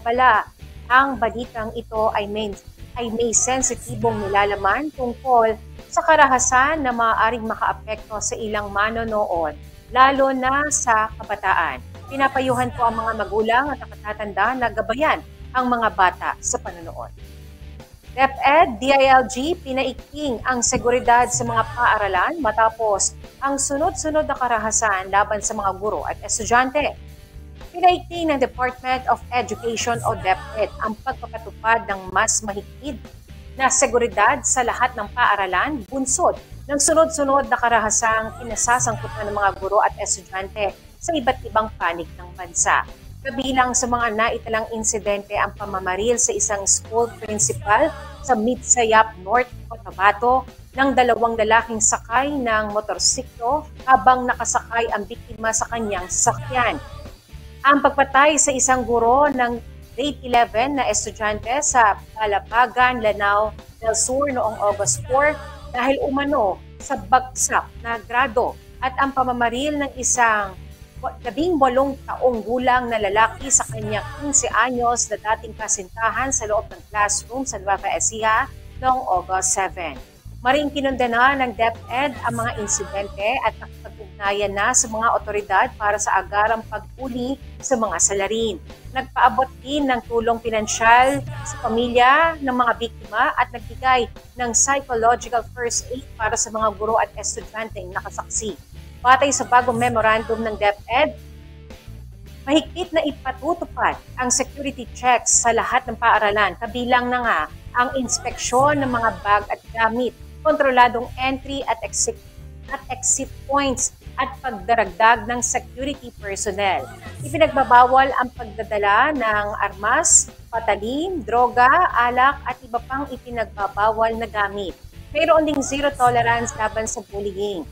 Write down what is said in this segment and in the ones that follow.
pagpapala. Ang balitang ito ay may sensitibong nilalaman tungkol sa karahasan na maaaring makaapekto sa ilang manonood, lalo na sa kabataan. Pinapayuhan po ang mga magulang at nakatatanda na gabayan ang mga bata sa panonood. DepEd, DILG, pinaigting ang seguridad sa mga paaralan matapos ang sunod-sunod na karahasan laban sa mga guro at estudyante. Pinaigting ng Department of Education o DepEd ang pagpapatupad ng mas mahigpit na seguridad sa lahat ng paaralan bunsod ng sunod-sunod na karahasang pinasasangkutan ng mga guro at estudyante sa iba't ibang panig ng bansa. Kabilang sa mga naitalang insidente ang pamamaril sa isang school principal sa Midsayap, North Cotabato ng dalawang lalaking sakay ng motorsiklo habang nakasakay ang biktima sa kanyang sasakyan. Ang pagpatay sa isang guro ng grade 11 na estudyante sa Palapagan, Lanao del Sur noong August 4 dahil umano sa bagsak na grado at ang pamamaril ng isang 18 taong gulang na lalaki sa kanyang 15 anyos na dating kasintahan sa loob ng classroom sa Nueva Ecija noong August 7. Maring kinundena ng DepEd ang mga insidente at nakipag-ugnayan na sa mga otoridad para sa agarang paghuli sa mga salarin. Nagpaabot din ng tulong pinansyal sa pamilya ng mga biktima at nagbigay ng psychological first aid para sa mga guro at estudyanteng nakasaksi. Batay sa bagong memorandum ng DepEd, mahigpit na ipatutupad ang security checks sa lahat ng paaralan, kabilang na nga ang inspeksyon ng mga bag at gamit, kontroladong entry at exit points at pagdaragdag ng security personnel. Ipinagbabawal ang pagdadala ng armas, patalim, droga, alak at iba pang ipinagbabawal na gamit. Mayroon ding zero tolerance laban sa bullying,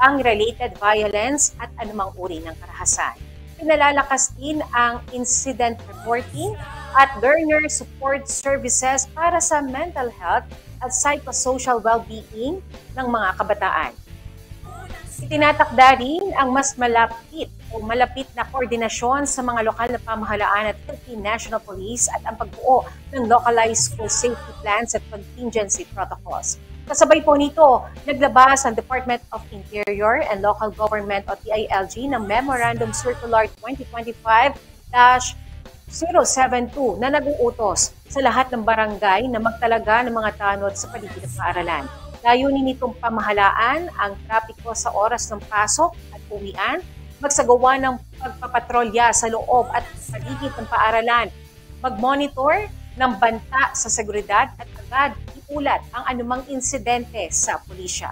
gang-related violence at anumang uri ng karahasan. Pinalalakas din ang incident reporting at learner support services para sa mental health at psychosocial well-being ng mga kabataan. Itinatakda rin ang mas malapit na koordinasyon sa mga lokal na pamahalaan at Philippine National Police at ang pagbuo ng localized school safety plans at contingency protocols. Kasabay po nito, naglabas ang Department of Interior and Local Government o DILG ng Memorandum Circular 2025-072 na nag-uutos sa lahat ng barangay na magtalaga ng mga tanod sa paligid ng paaralan. Layunin nitong pamahalaan ang trapiko sa oras ng pasok at uwian, magsagawa ng pagpapatrolya sa loob at paligid ng paaralan, mag-monitor ng banta sa seguridad at agad iulat ang anumang insidente sa pulisya.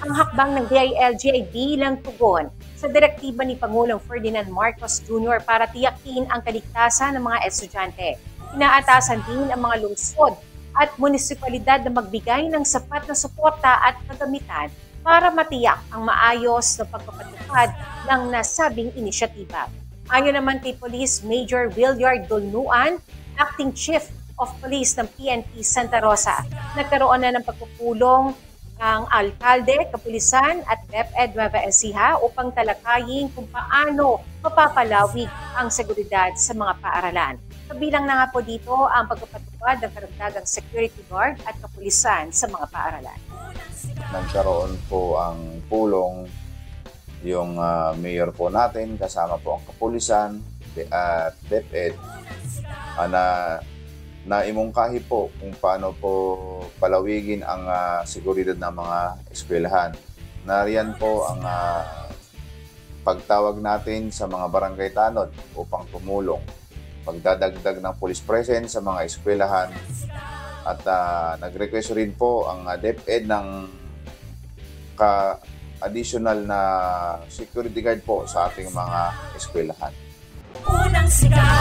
Ang hakbang ng DILG ay bilang tugon sa direktiba ni Pangulong Ferdinand Marcos Jr. para tiyakin ang kaligtasan ng mga estudyante. Inaatasan din ang mga lungsod at munisipalidad na magbigay ng sapat na suporta at kagamitan para matiyak ang maayos na pagpapatupad ng nasabing inisyatiba. Ayon naman kay Police Major Williard Dolnuan, Acting Chief of Police ng PNP Santa Rosa, nagkaroon na ng pagpupulong ang alkalde, kapulisan at DepEd Nueva Ecija upang talakayin kung paano mapapalawig ang seguridad sa mga paaralan. Kabilang na nga po dito ang pagpapatupad ng karagdagang security guard at kapulisan sa mga paaralan. Nagkaroon po ang pulong yung mayor po natin, kasama po ang kapulisan at DepEd na imungkahi po kung paano po palawigin ang seguridad ng mga eskwelahan. Nariyan po ang pagtawag natin sa mga barangay tanod upang tumulong, pagdadagdag ng police presence sa mga eskwelahan at nag-request rin po ang DepEd ng additional na security guard po sa ating mga eskwelahan.